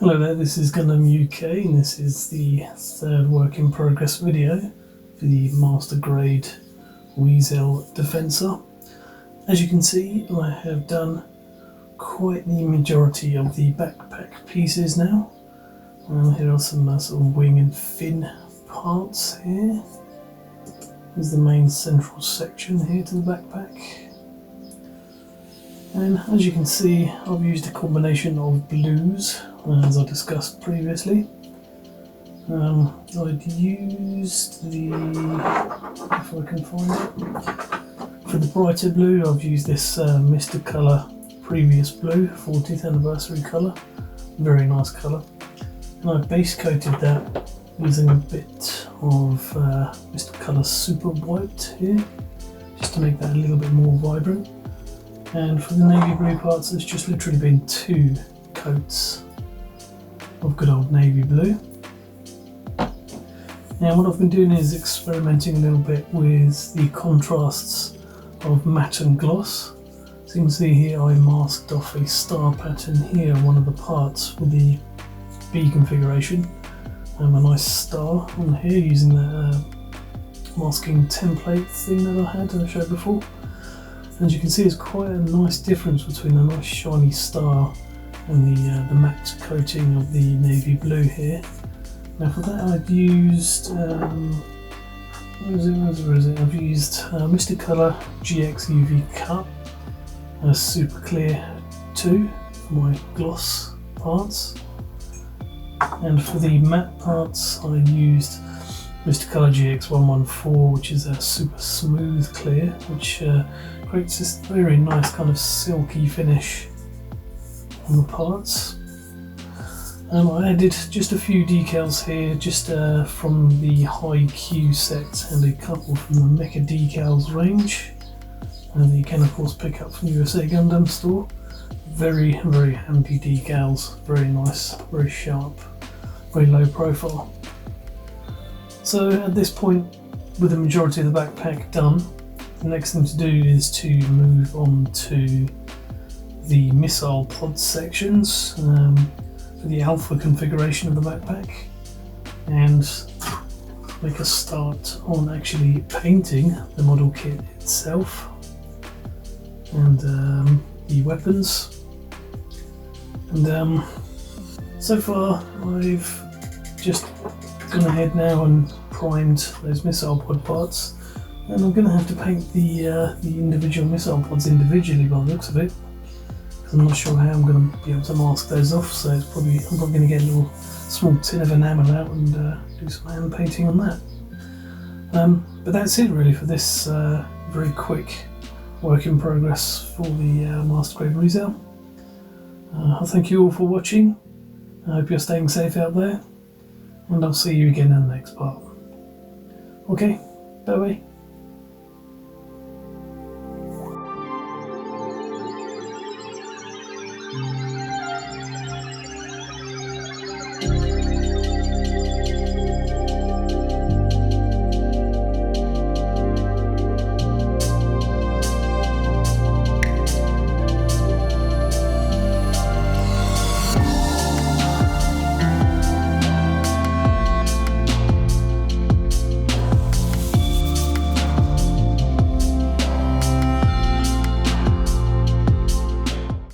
Hello there, this is Gundam UK and this is the third work in progress video for the Master Grade ReZel Defenser. As you can see, I have done quite the majority of the backpack pieces now. Here are some sort of wing and fin parts here. Here's the main central section here to the backpack. And as you can see, I've used a combination of blues, as I discussed previously. I'd used the, if I can find it, for the brighter blue I've used this Mr. Colour Previous Blue 40th anniversary colour, very nice colour. And I base coated that using a bit of Mr. Colour Super White here, just to make that a little bit more vibrant. And for the navy blue parts, there's just literally been 2 coats of good old navy blue. Now what I've been doing is experimenting a little bit with the contrasts of matte and gloss. So you can see here I masked off a star pattern here on one of the parts with the B configuration. A nice star on here using the masking template thing that I had I showed before. As you can see, there's quite a nice difference between a nice shiny star and the matte coating of the navy blue here. Now for that I've used, where is it? I've used Mr. Colour GX UV Cut Super Clear 2 for my gloss parts. And for the matte parts I used Mr. Colour GX 114, which is a super smooth clear, which creates this very nice kind of silky finish on the parts. I added just a few decals here, just from the High Q set and a couple from the Mecha Decals range, and you can of course pick up from USA Gundam store. Very handy decals, very nice, very sharp, very low profile. So at this point, with the majority of the backpack done, the next thing to do is to move on to the missile pod sections for the alpha configuration of the backpack, and make a start on actually painting the model kit itself and the weapons. And so far I've just gone ahead now and primed those missile pod parts, and I'm going to have to paint the individual missile pods individually by the looks of it, because I'm not sure how I'm going to be able to mask those off, so I'm probably going to get a little small tin of enamel out and do some hand painting on that. But that's it really for this very quick work in progress for the Master Grade ReZel. I thank you all for watching. I hope you're staying safe out there, and I'll see you again in the next part. Okay, bye bye.